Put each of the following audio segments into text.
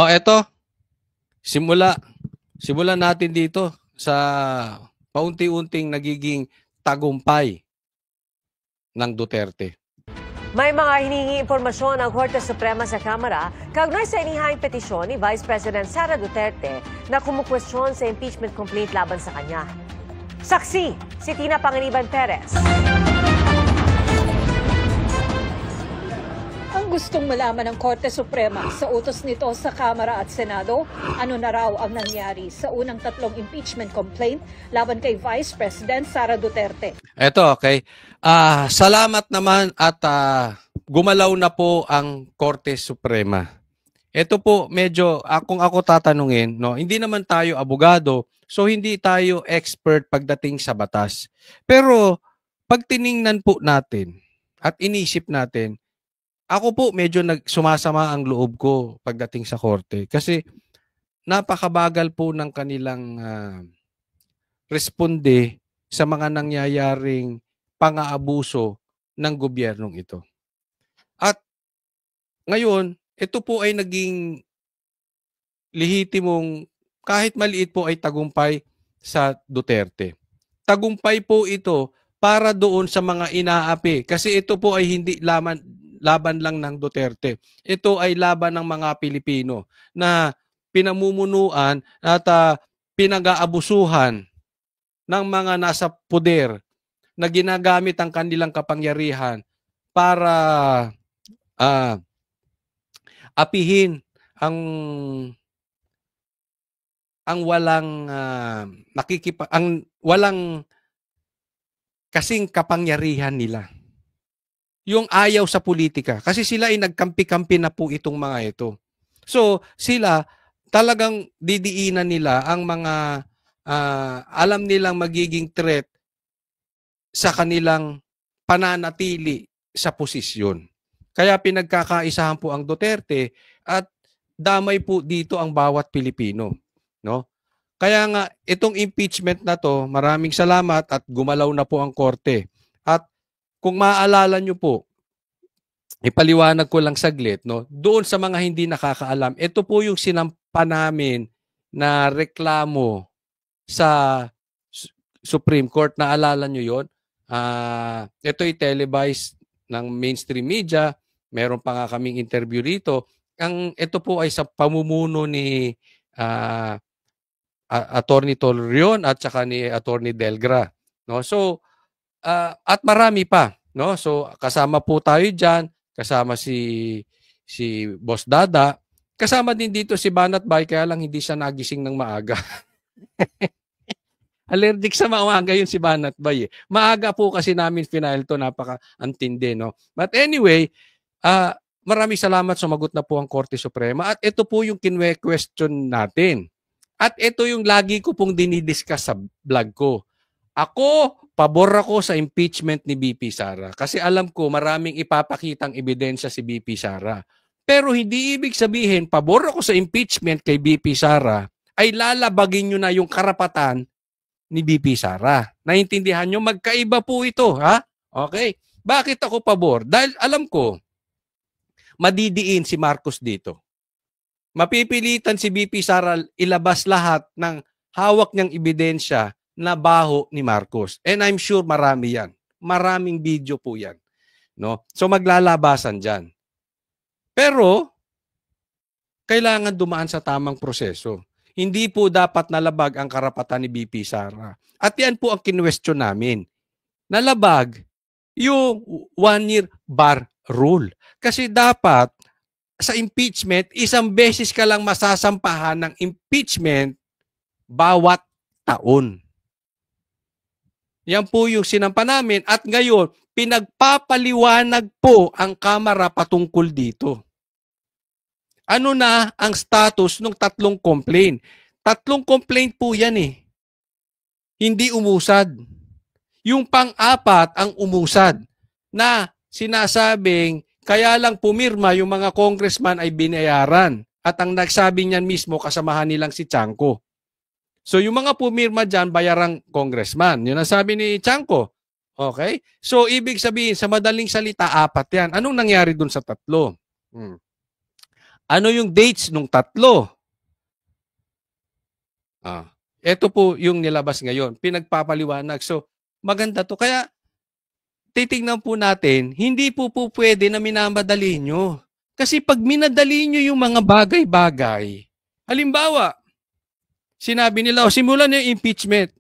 Eto, simula simulan natin dito sa paunti-unting nagiging tagumpay ng Duterte. May mga hinihingi impormasyon ang Korte Suprema sa Kamara kaugnay sa inihahing petisyon ni Vice President Sara Duterte na kumukwestiyon sa impeachment complaint laban sa kanya. Saksi, si Tina Panganiban Perez. Ang gustong malaman ng Korte Suprema sa utos nito sa Kamara at Senado, ano na raw ang nangyari sa unang 3 impeachment complaint laban kay Vice President Sara Duterte. Eto, okay. Salamat naman at gumalaw na po ang Korte Suprema. Ito po medyo, kung ako tatanungin, no, hindi naman tayo abogado, so hindi tayo expert pagdating sa batas. Pero pag tiningnan po natin at inisip natin, ako po medyo sumasama ang loob ko pagdating sa korte kasi napakabagal po ng kanilang responde sa mga nangyayaring pang-aabuso ng gobyernong ito. At ngayon, ito po ay naging lehitimong kahit maliit po ay tagumpay sa Duterte. Tagumpay po ito para doon sa mga inaapi kasi ito po ay hindi laban lang ng Duterte. Ito ay laban ng mga Pilipino na pinamumunuan at pinag-aabusuhan ng mga nasa poder na ginagamit ang kanilang kapangyarihan para apihin ang walang walang kasing kapangyarihan nila. Yung ayaw sa politika. Kasi sila ay nagkampi-kampi na po itong mga ito. So, sila talagang didiinan nila ang mga alam nilang magiging threat sa kanilang pananatili sa posisyon. Kaya pinagkakaisahan po ang Duterte at damay po dito ang bawat Pilipino. No? Kaya nga, itong impeachment na to, maraming salamat at gumalaw na po ang korte. At kung maaalala nyo po, ipaliwanag ko lang saglit, no? Doon sa mga hindi nakakaalam, ito po yung sinampa namin na reklamo sa Supreme Court. Naalala nyo yun? Ito ay televised ng mainstream media. Meron pa nga kaming interview rito. Ito po ay sa pamumuno ni Attorney Tolrion at saka ni Attorney Delgra. No? So, at marami pa, no? So kasama po tayo diyan, kasama si Boss Dada, kasama din dito si Banat Bay kaya lang hindi siya nagising ng maaga. Allergic sa maaga yun si Banat Bay. Maaga po kasi namin final to, napaka-antindi, no? But anyway, maraming salamat, sumagot na po ang Korte Suprema at ito po yung kinwe-question natin. At ito yung lagi ko pong dinidiscuss sa vlog ko. Ako, pabor ako sa impeachment ni BP Sara kasi alam ko maraming ipapakitang ebidensya si BP Sara. Pero hindi ibig sabihin pabor ako sa impeachment kay BP Sara ay lalabagin nyo na yung karapatan ni BP Sara. Naintindihan nyo? Magkaiba po ito, ha? Okay? Bakit ako pabor? Dahil alam ko, madidiin si Marcos dito. Mapipilitan si BP Sara ilabas lahat ng hawak niyang ebidensya na baho ni Marcos. And I'm sure marami yan. Maraming video po yan. No? So maglalabasan dyan. Pero, kailangan dumaan sa tamang proseso. Hindi po dapat nalabag ang karapatan ni BP Sara. At yan po ang kinwestiyon namin. Nalabag yung 1-year bar rule. Kasi dapat sa impeachment, isang beses ka lang masasampahan ng impeachment bawat taon. Yan po yung sinampa namin at ngayon, pinagpapaliwanag po ang Kamara patungkol dito. Ano na ang status ng 3 complaint? 3 complaint po yan eh. Hindi umusad. Yung pang-4 ang umusad na sinasabing kaya lang pumirma yung mga congressman ay binayaran at ang nagsabi niyan mismo kasamahan nilang si Chanco. So yung mga pumirma dyan, bayarang congressman. Yun ang sabi ni Chanco. Okay? So ibig sabihin, sa madaling salita, 4 yan. Anong nangyari dun sa 3? Ano yung dates nung tatlo? Ito po yung nilabas ngayon. Pinagpapaliwanag. So, maganda to. Kaya, titignan po natin, hindi po pwede na minamadali nyo. Kasi pag minadali nyo yung mga bagay-bagay, halimbawa, sinabi nila, simulan na yung impeachment.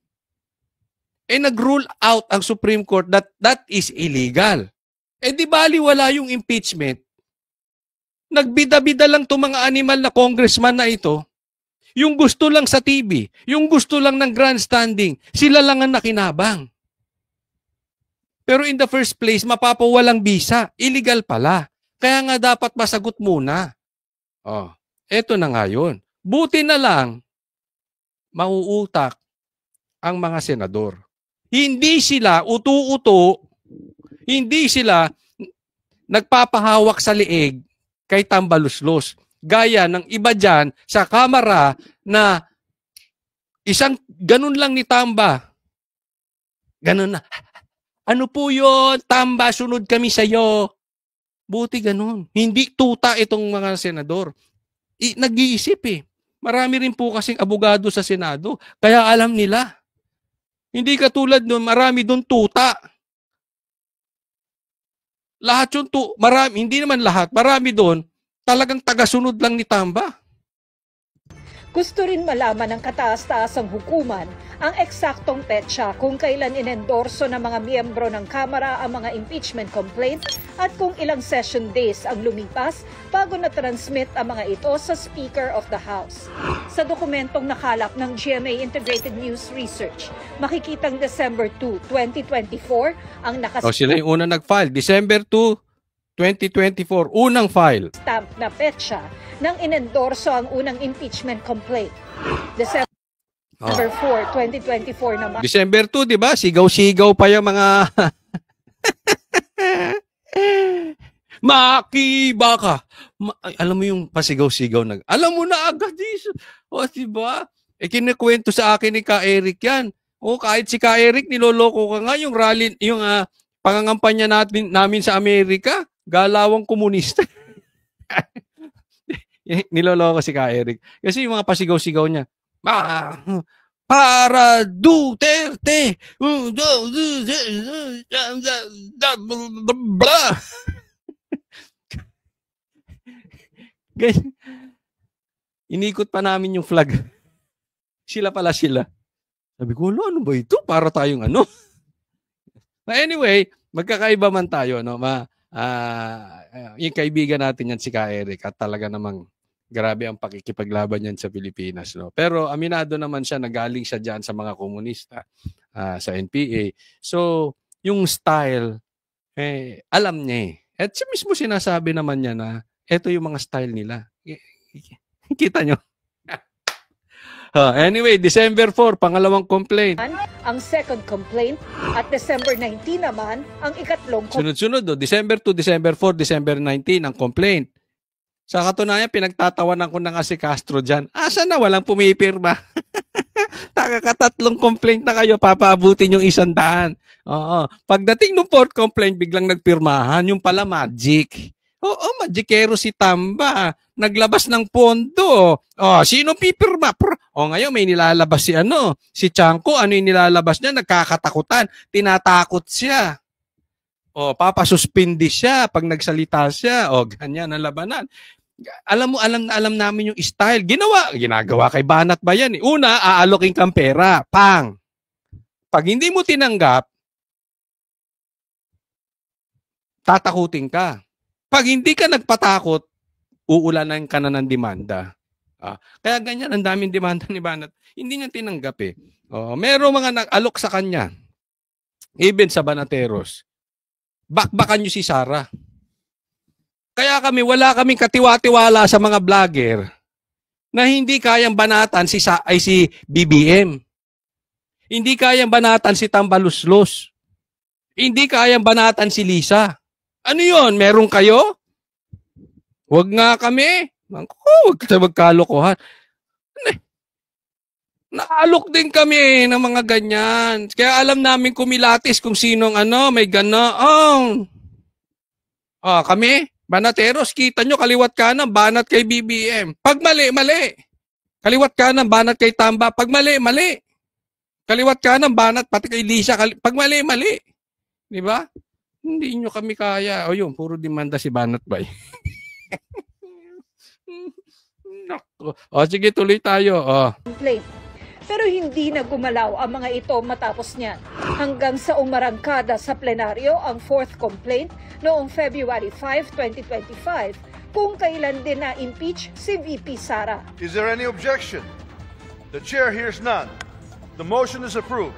Nag-rule out ang Supreme Court that is illegal. Di bali wala yung impeachment. Nagbida-bida lang itong mga animal na congressman na ito. Yung gusto lang sa TV, yung gusto lang ng grandstanding, sila lang ang nakinabang. Pero in the first place, mapapawalang bisa. Illegal pala. Kaya nga dapat masagot muna. Eto na nga yun. Buti na lang, mauutak ang mga senador. Hindi sila utu-uto, hindi sila nagpapahawak sa liig kay tambaluslos. Gaya ng iba dyan sa Kamara na isang ganun lang ni Tamba. Ganun na. Ano po yun? Tamba, sunod kami sa'yo. Buti ganun. Hindi tuta itong mga senador. Nag-iisip eh. Marami rin po kasing abogado sa Senado. Kaya alam nila. Hindi katulad nun, marami doon tuta. Lahat yung marami, hindi naman lahat, marami doon, talagang tagasunod lang ni Tamba. Gusto rin malaman ng kataas-taasang hukuman ang eksaktong petsa kung kailan inendorso ng mga miyembro ng Kamara ang mga impeachment complaint at kung ilang session days ang lumipas bago na-transmit ang mga ito sa Speaker of the House. Sa dokumentong nakalap ng GMA Integrated News Research, makikitang December 2, 2024 ang sila yung unang nag-file. December 2, 2024, unang file. Stamp na petsa nang inendorso ang unang impeachment complaint. December 4, 2024 naman. December 2, di ba? Sigaw-sigaw pa yung mga makibaka. Alam mo yung pasigaw-sigaw alam mo na agad this. Di ba? Kinikwento sa akin ni Ka Eric yan. Kahit si Ka Eric niloloko ka nga yung rally, yung pangangampanya namin sa Amerika. Galawang komunista. Niloloko si Ka Eric. Kasi yung mga pasigaw-sigaw niya, para Duterte! Inikot pa namin yung flag. Sila pala sila. Sabi ko, ano ba ito? Para tayong ano? Anyway, magkakaiba man tayo, no? Yung kaibigan natin yan si Ka Eric at talaga namang grabe ang pakikipaglaban yan sa Pilipinas, no? Pero aminado naman siya, nagaling siya dyan sa mga komunista, sa NPA. So, yung style, alam niya eh. At siya mismo sinasabi naman niya na eto yung mga style nila. Kita nyo? Anyway, December 4, pangalawang complaint. Ang second complaint at December 19 naman ang ikatlong complaint. Sunod-sunod, December 2, December 4, December 19 ang complaint. Sa katunayan, pinagtatawanan ko na nga si Castro dyan. Asa na, walang pumipirma. Takakatatlong complaint na kayo, papaabutin yung 100. Oo. Pagdating ng fourth complaint, biglang nagpirmahan. Yung pala magic. Magikero si Tamba. Naglabas ng pondo. Sino pipirma? Ngayon may nilalabas si Chanco. Ano yung nilalabas niya? Nagkakatakutan. Tinatakot siya. Papasuspindi siya pag nagsalita siya. Ganyan ang labanan. Alam namin yung style. Ginagawa kay Banat ba yan? Una, aalokin kang pera. Pang. Pag hindi mo tinanggap, tatakutin ka. Pag hindi ka nagpatakot, uulanan ka na ng demanda. Kaya ganyan, ang daming demanda ni Banat. Hindi niya tinanggap eh. Merong mga nag-alok sa kanya. Even sa Banateros. Bakbakan niyo si Sara. Kaya wala kaming katiwa-tiwala sa mga vlogger na hindi kayang banatan si BBM. Hindi kayang banatan si Tambaluslos. Hindi kayang banatan si Lisa. Ano yon? Meron kayo? Huwag nga kami. Huwag tayo magkalokohan. Naalok din kami ng mga ganyan. Kaya alam namin kumilatis kung sinong may ganoon. Kami? Banateros, kita nyo, kaliwat kanan, banat kay BBM. Pag mali, mali. Kaliwat kanan, banat kay Tamba. Pag mali, mali. Kaliwat kanan, banat pati kay Lisa. Pag mali, mali. Di ba? Hindi nyo kami kaya. O yun, puro demanda si Banat Bay. Nako. O sige, tuloy tayo. O. Complaint. Pero hindi na gumalaw ang mga ito matapos niyan. Hanggang sa umarangkada sa plenaryo ang fourth complaint noong February 5, 2025 kung kailan din na-impeach si VP Sara. Is there any objection? The chair hears none. The motion is approved.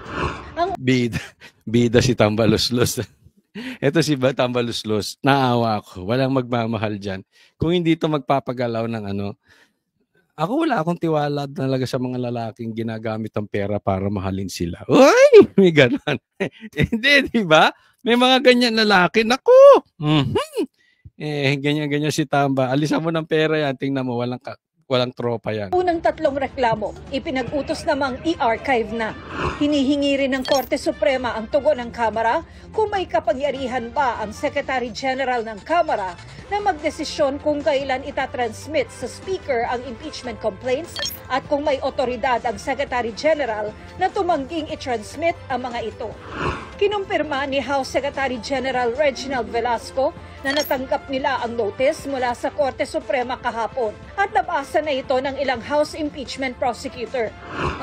Bida si Tambaluslos. Ito si Tambaluslos. Naawa ako. Walang magmamahal dyan. Kung hindi ito magpapagalaw ng ano, ako wala akong tiwala talaga sa mga lalaking ginagamit ang pera para mahalin sila. Uy! May ganon. Hindi, di ba? May mga ganyan lalaki. Naku! Ganyan-ganyan si Tamba. Alisan mo ng pera yan. Tingnan mo, walang tropa yan. Unang tatlong reklamo, ipinag-utos namang i-archive na. Hinihingi rin ng Korte Suprema ang tugon ng Kamara kung may kapangyarihan ba ang Secretary General ng Kamara na magdesisyon kung kailan itatransmit sa Speaker ang impeachment complaints at kung may otoridad ang Secretary General na tumangging i-transmit ang mga ito. Kinumpirma ni House Secretary General Reginald Velasco na natanggap nila ang notice mula sa Korte Suprema kahapon at nabasa na ito ng ilang House impeachment prosecutor.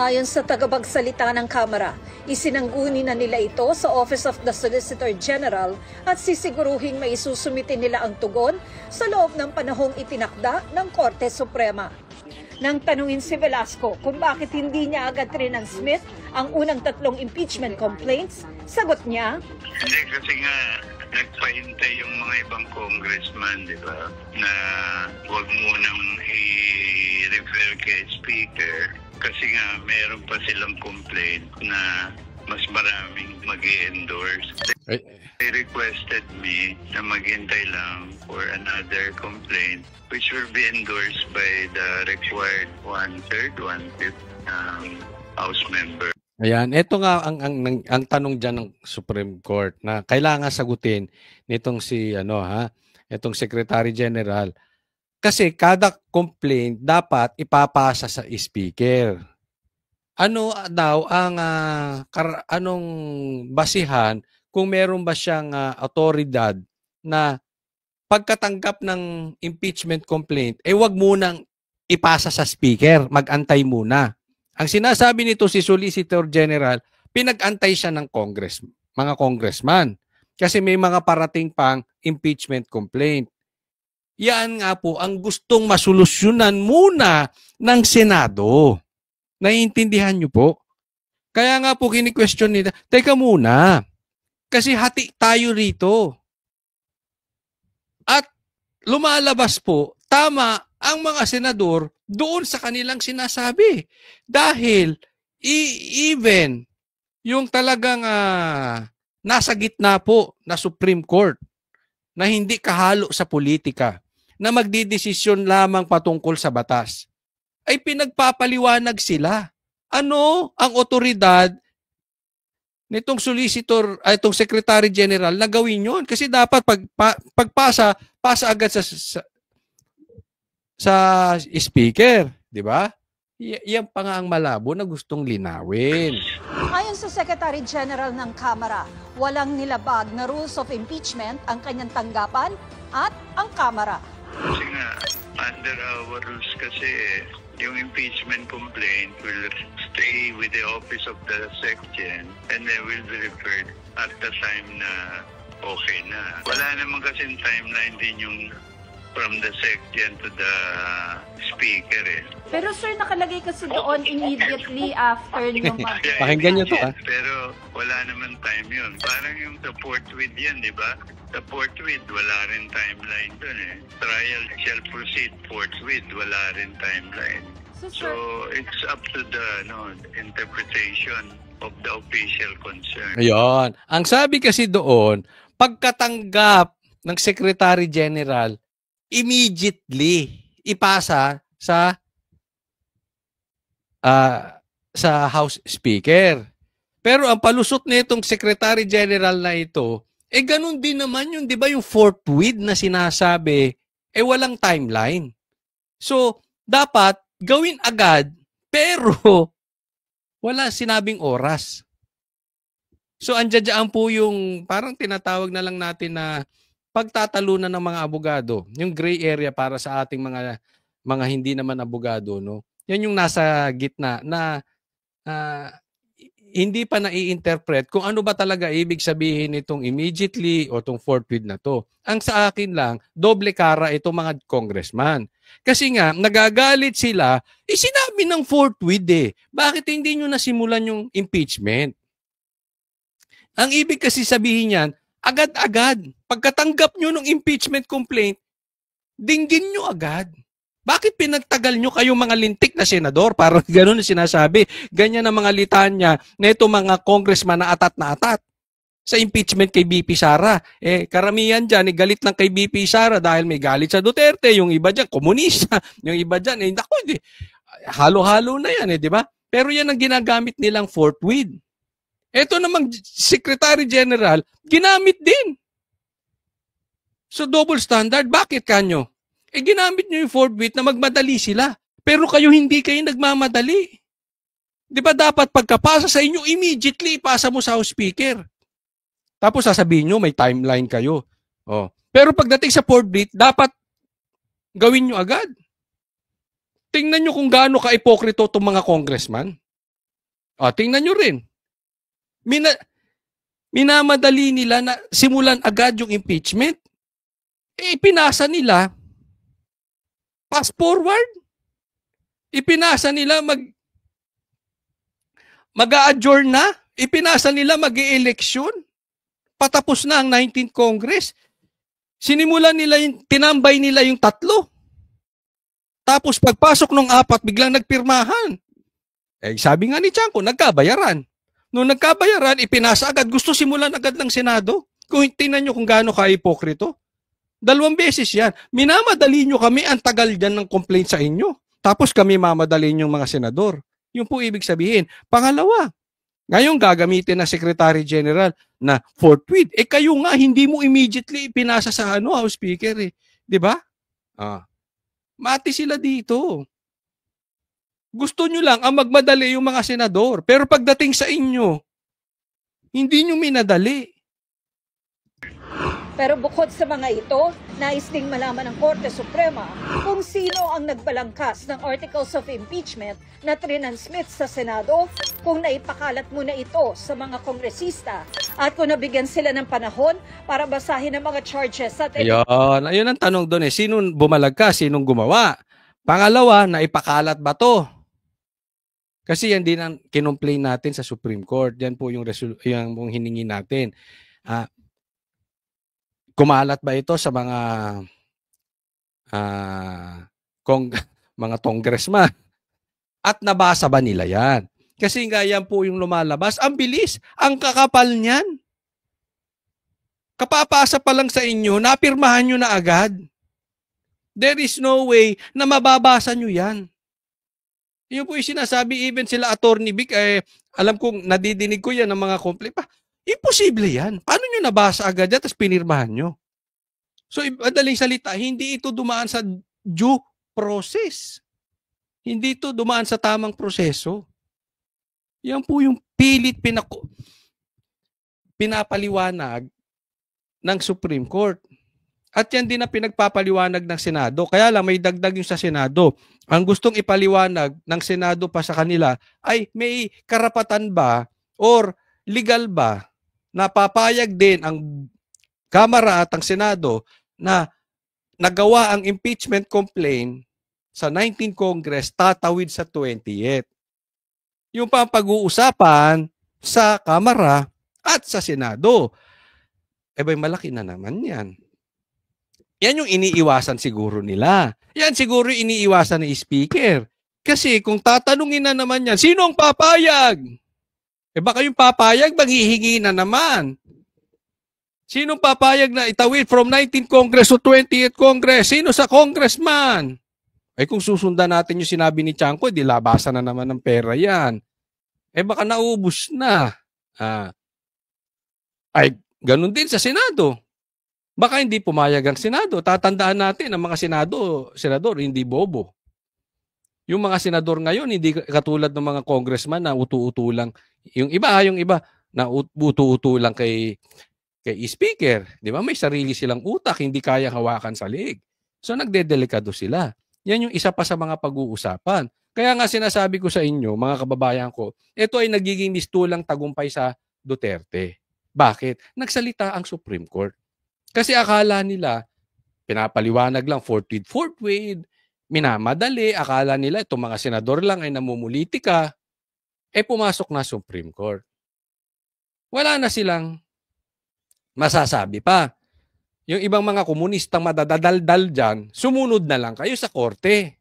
Ayon sa tagapagsalita ng Kamara, isinangguni na nila ito sa Office of the Solicitor General at sisiguruhing may isusumitin nila ang tugon sa loob ng panahong itinakda ng Korte Suprema. Nang tanungin si Velasco kung bakit hindi niya agad transmit ang unang tatlong impeachment complaints, sagot niya, hindi kasi nga nagpahintay yung mga ibang congressman, di ba, na huwag munang i-refer kay Speaker kasi nga meron pa silang complaint na mas maraming mag-i-endorse. They requested me na maghintay lang for another complaint which will be endorsed by the required 1/3, 1/5 House member. Ayan, ito nga ang tanong diyan ng Supreme Court na kailangan sagutin nitong itong Secretary General kasi kada complaint dapat ipapasa sa Speaker. Ano daw ang anong basihan kung meron ba siyang otoridad na pagkatanggap ng impeachment complaint wag munang ipasa sa Speaker, mag-antay muna. Ang sinasabi nito si Solicitor General, pinag-antay siya ng mga congressman kasi may mga parating pang impeachment complaint. Yan nga po ang gustong masolusyonan muna ng Senado. Naiintindihan niyo po? Kaya nga po kini-question nila, teka muna, kasi hati tayo rito. At lumalabas po, tama ang mga senador doon sa kanilang sinasabi. Dahil even yung talagang nasa gitna po na Supreme Court na hindi kahalo sa politika, na magdidesisyon lamang patungkol sa batas, ay pinagpapaliwanag sila. Ano ang otoridad nitong solicitor, itong Secretary General na gawin yun? Kasi dapat pasa agad sa Speaker, di ba? Yan pa nga ang malabo na gustong linawin. ayon sa Secretary General ng Kamara, walang nilabag na rules of impeachment ang kanyang tanggapan at ang Kamara. Kasi nga, under our rules kasi, yung impeachment complaint will stay with the office of the SecGen and then will be referred at the time na okay na. Wala naman kasing timeline din yung from the SecGen to the Speaker Pero sir, nakalagay kasi doon immediately after nung Pakinggan niyo to Pero wala naman time yun. Parang yung sa forthwith yan, di ba? Sa forthwith, wala rin timeline dun Trial shall proceed forthwith, wala rin timeline. So it's up to the interpretation of the official concern. Ayun. Ang sabi kasi doon, pagkatanggap ng Secretary General, immediately ipasa sa House Speaker. Pero ang palusot nitong Secretary General na ito, Ganun din naman yung, di ba, yung forthwith na sinasabi, walang timeline. So, dapat gawin agad, pero wala sinabing oras. So, andiyan po yung parang tinatawag na lang natin na pagtatalunan ng mga abogado, yung gray area para sa ating mga hindi naman abogado, no? Yan yung nasa gitna na hindi pa nai-interpret kung ano ba talaga ibig sabihin itong immediately o itong forthwith na to. Ang sa akin lang, doble kara itong mga congressman. Kasi nga, nagagalit sila, sinabi ng forthwith Bakit hindi nyo nasimulan yung impeachment? Ang ibig kasi sabihin yan, agad-agad. Pagkatanggap nyo ng impeachment complaint, dinggin nyo agad. Bakit pinagtagal nyo kayong mga lintik na senador? Parang gano'n na sinasabi. Ganyan ang mga litanya na ito mga congressman na atat sa impeachment kay BP Sara. Karamihan dyan, galit lang kay BP Sara dahil may galit sa Duterte. Yung iba dyan, komunista. Yung iba dyan, naku, halo-halo na yan, di ba? Pero yan ang ginagamit nilang forthwith. Ito namang Secretary General, ginamit din. So double standard, bakit kanyo? Ginamit nyo yung forthwith na magmadali sila. Pero kayo hindi kayo nagmamadali. Di ba dapat pagkapasa sa inyo, immediately ipasa mo sa House Speaker. Tapos sasabihin nyo, may timeline kayo. Pero pagdating sa forthwith, dapat gawin nyo agad. Tingnan nyo kung gaano ka-ipokrito itong mga congressman. Tingnan nyo rin. Minamadali nila na simulan agad yung impeachment. Ipinasa nila fast forward. Ipinasa nila mag-a-adjourn na. Ipinasa nila mag-e-election. Patapos na ang 19th Congress. Sinimulan nila tinambay nila yung 3. Tapos pagpasok ng 4, biglang nagpirmahan. Sabi nga ni Chanco, nagkabayaran. Nung nagkabayaran, ipinasa agad. Gusto simulan agad ng Senado. Kung tingnan nyo kung gaano ka-ipokrito. 2 beses yan. Minamadali nyo kami, ang tagal dyan ng complaint sa inyo. Tapos kami mamadali yung mga senador. Yun po ibig sabihin. Pangalawa, ngayon gagamitin na Secretary General na forthwith. Kayo nga, hindi mo immediately pinasa sa House Speaker. Di ba? Mati sila dito. Gusto nyo lang ang magmadali yung mga senador. Pero pagdating sa inyo, hindi nyo minadali. Pero bukod sa mga ito, nais ding malaman ng Korte Suprema kung sino ang nagbalangkas ng Articles of Impeachment na trinansmit sa Senado, kung naipakalat muna ito sa mga kongresista at kung nabigyan sila ng panahon para basahin ang mga charges at Ayun ang tanong doon sino bumalagkas, sinong gumawa? Pangalawa, naipakalat ba to? Kasi yan din ang kinomplain natin sa Supreme Court. Yan po yung hiningi natin. Kumalat ba ito sa mga mga congressman? At nabasa ba nila yan? Kasi nga yan po yung lumalabas. Ang bilis, ang kakapal niyan. Kapapasa pa lang sa inyo, napirmahan nyo na agad. There is no way na mababasa nyo yan. Yun po yung sinasabi, even sila Attorney Vic, alam kong nadidinig ko yan ng mga complaint pa. Imposible yan. Paano nyo nabasa agad yan tapos pinirmahan nyo? So, madaling salita, hindi ito dumaan sa due process. Hindi ito dumaan sa tamang proseso. Yan po yung pilit pinapaliwanag ng Supreme Court. At yan din na pinagpapaliwanag ng Senado. Kaya lang may dagdag yung sa Senado. Ang gustong ipaliwanag ng Senado pa sa kanila ay may karapatan ba or legal ba na papayag din ang Kamara at ang Senado na nagawa ang impeachment complaint sa 19th Congress tatawid sa 20th. Yung pag-uusapan sa Kamara at sa Senado. Bay malaki na naman yan. Yan yung iniiwasan siguro nila. Yan siguro iniiwasan ni Speaker. Kasi kung tatanungin na naman yan, sino ang papayag? Baka yung papayag, maghihingi na naman. Sinong papayag na itawid from 19th Congress to 20th Congress? Sino sa congressman? Kung susundan natin yung sinabi ni Chanco, di labasan na naman ng pera yan. Baka naubos na. Ganun din sa Senado. Baka hindi pumayag ang Senado. Tatandaan natin ang mga senador, hindi bobo. Yung mga senador ngayon, hindi katulad ng mga congressman na utu-utu lang. Yung iba na utu-utu lang kay speaker. Di ba? May sarili silang utak, hindi kaya hawakan sa leeg. So nagdedelikado sila. Yan yung isa pa sa mga pag-uusapan. Kaya nga sinasabi ko sa inyo, mga kababayan ko, ito ay nagiging mistulang tagumpay sa Duterte. Bakit? Nagsalita ang Supreme Court. Kasi akala nila, pinapaliwanag lang fourth with, minamadali, akala nila itong mga senador lang ay namumulitika, pumasok na Supreme Court. Wala na silang masasabi pa. Yung ibang mga komunistang madadaldal dyan, sumunod na lang kayo sa korte.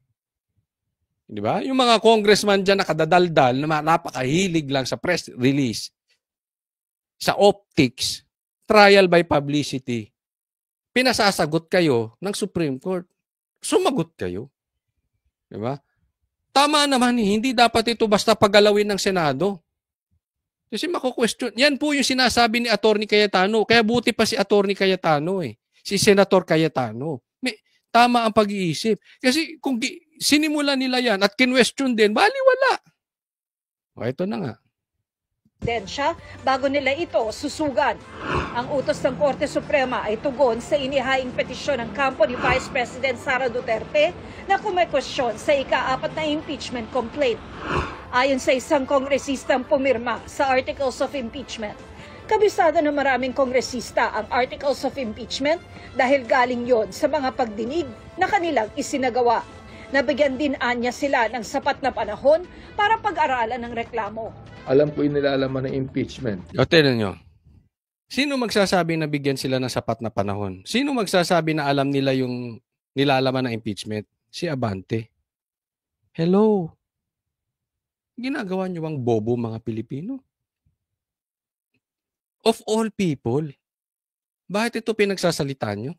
Di ba? Yung mga congressman dyan nakadadaldal na napakahilig lang sa press release, sa optics, trial by publicity, pinasasagot kayo ng Supreme Court. Sumagot kayo. Di ba? Tama naman, hindi dapat ito basta pagalawin ng Senado. Kasi mako-question. Yan po yung sinasabi ni Attorney Cayetano. Kaya buti pa si Attorney Cayetano Si Senator Cayetano. Tama ang pag-iisip. Kasi kung sinimula nila yan at kinwestiyon din, baliwala. O, ito na nga. Bago nila ito susugan. Ang utos ng Korte Suprema ay tugon sa inihaing petisyon ng kampo ni Vice President Sara Duterte na kumekwestiyon sa ika-4 na impeachment complaint. Ayon sa isang kongresistang pumirma sa Articles of Impeachment, kabisado ng maraming kongresista ang Articles of Impeachment dahil galing yon sa mga pagdinig na kanilang isinagawa. Nabigyan din anya sila ng sapat na panahon para pag-aralan ng reklamo. Alam ko yung nilalaman ng impeachment. O, tignan nyo. Sino magsasabi na bigyan sila ng sapat na panahon? Sino magsasabi na alam nila yung nilalaman ng impeachment? Si Abante. Hello. Ginagawa nyo bang bobo mga Pilipino? Of all people, bakit ito pinagsasalita nyo?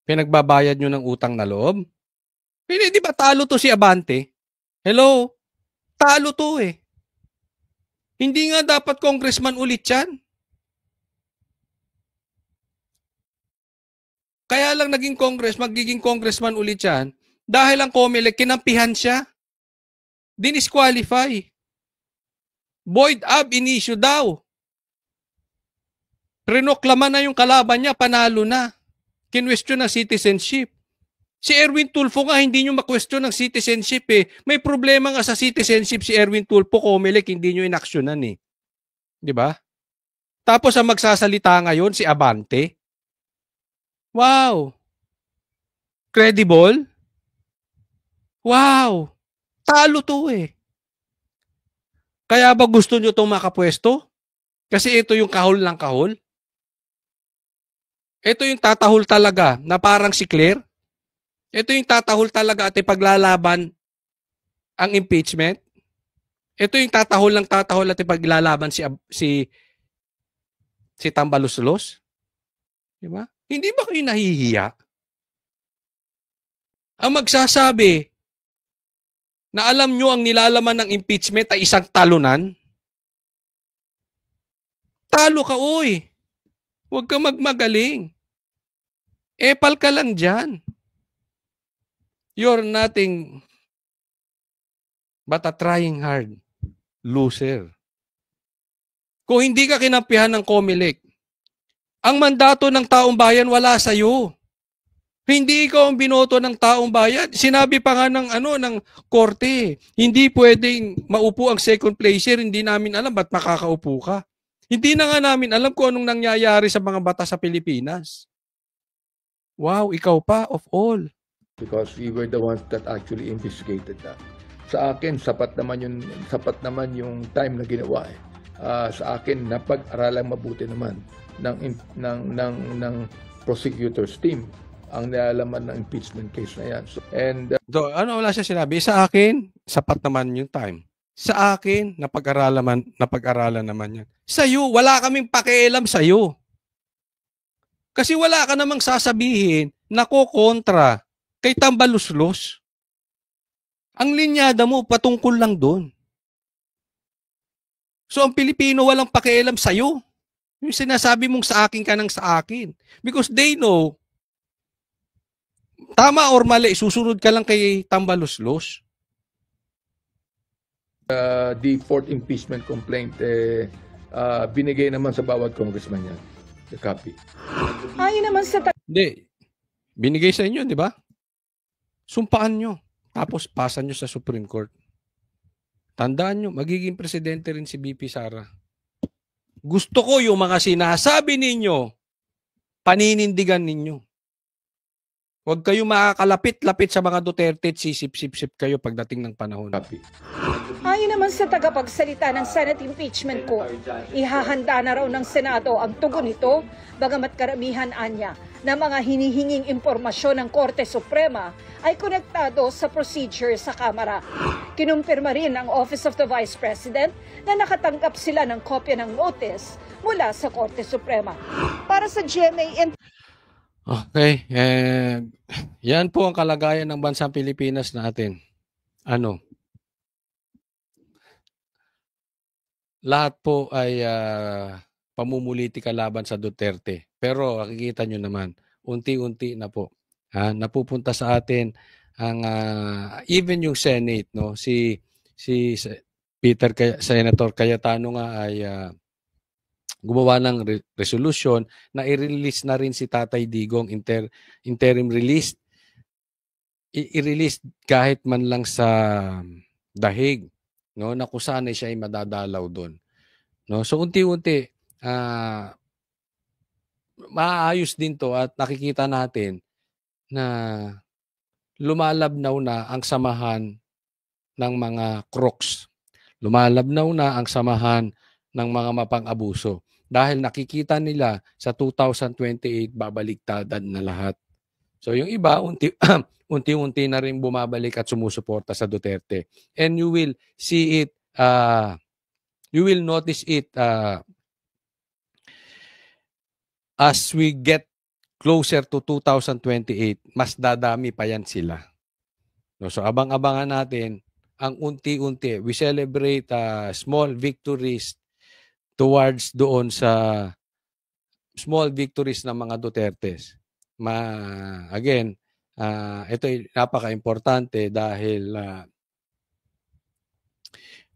Pinagbabayad nyo ng utang na loob? Di ba talo to si Abante? Hello? Talo to Hindi nga dapat congressman ulit yan. Kaya lang magiging congressman ulit yan dahil ang COMELEC kinampihan siya. Dinisqualify. Void ab initio daw. Renoklama na yung kalaban niya, panalo na. Kinwestiyon ng citizenship. Si Erwin Tulfo nga, hindi nyo makwestiyon ng citizenship May problema nga sa citizenship si Erwin Tulfo, COMELEC, hindi nyo inaksyonan Di ba? Tapos ang magsasalita ngayon, si Abante. Wow! Credible? Wow! Talo to Kaya ba gusto nyo itong makapwesto? Kasi ito yung kahol ng kahol. Ito yung tatahol talaga na parang si Claire. Ito yung tatahol talaga at ipaglalaban ang impeachment. Ito yung tatahol at ipaglalaban si Tambaluslos. Di ba? Hindi ba kayo nahihiya? Ang magsasabi na alam nyo ang nilalaman ng impeachment ay isang talunan? Talo ka, Huwag ka magmagaling. Epal ka lang dyan. You're nothing but a trying hard loser. Kung hindi ka kinampihan ng COMELEC, ang mandato ng taong bayan wala sa iyo. Hindi ikaw ang binoto ng taong bayan. Sinabi pa nga ng korte, hindi pwedeng maupo ang second placer, hindi namin alam ba't makakaupo ka. Hindi na nga namin alam kung anong nangyayari sa mga batas sa Pilipinas. Wow, ikaw pa of all. Because we were the ones that actually investigated that. Sa akin, sapat naman yung time na ginawa sa akin, napag-aralang mabuti naman ng prosecutors team ang nilalaman ng impeachment case na yan. Wala siya sinabi? Sa akin, sapat naman yung time. Sa akin, napag-aralan naman yan. Sa'yo, wala kaming pakialam sa'yo. Kasi wala ka namang sasabihin na kontra kay Tambaluslos. Ang linyada mo, patungkol lang doon. So, ang Pilipino walang pakialam sa'yo. Yung sinasabi mong sa akin ka nang sa akin. Because they know, tama or mali, susunod ka lang kay Tambaluslos. The fourth impeachment complaint, binigay naman sa bawat congressman yan. The copy. Ayon naman sa Hindi. Binigay sa inyo, di ba? Sumpaan nyo. Tapos pasan nyo sa Supreme Court. Tandaan nyo, magiging presidente rin si BP Sara. Gusto ko yung mga sinasabi ninyo, paninindigan ninyo. Huwag kayo makakalapit-lapit sa mga Duterte at sisip-sip-sip kayo pagdating ng panahon. Copy. Ayon naman sa tagapagsalita ng Senate Impeachment Court, ihahanda na raw ng Senado ang tugon nito, bagamat karamihan anya na mga hinihinging impormasyon ng Korte Suprema ay konektado sa procedure sa Kamara. Kinumpirma rin ng Office of the Vice President na nakatanggap sila ng kopya ng notice mula sa Korte Suprema. Para sa GMA Okay. Yan po ang kalagayan ng bansang Pilipinas natin. Lahat po ay pamumulitika laban sa Duterte. Pero makikita nyo naman, unti-unti na po. Napupunta sa atin ang even yung Senate, no? Si Senator Cayetano nga ay gumawa ng resolution na i-release na rin si Tatay Digong interim release. I-release kahit man lang sa dahig, no, na kung saan siya ay madadalaw doon. No? So unti-unti maayos din to at nakikita natin na lumalabnaw na ang samahan ng mga crooks. Lumalabnaw na ang samahan ng mga mapang-abuso. Dahil nakikita nila sa 2028 babaligtadan na lahat. So yung iba, unti-unti na rin bumabalik at sumusuporta sa Duterte. And you will see it, you will notice it as we get closer to 2028, mas dadami pa yan sila. No, so abang-abangan natin ang unti-unti. We celebrate small victories towards doon sa small victories ng mga Dutertes. Again, ito ay napaka-importante dahil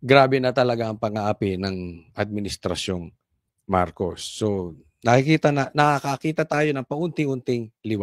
grabe na talaga ang pang-aapi ng administrasyong Marcos. So nakakakita tayo ng paunti-unting liwanag.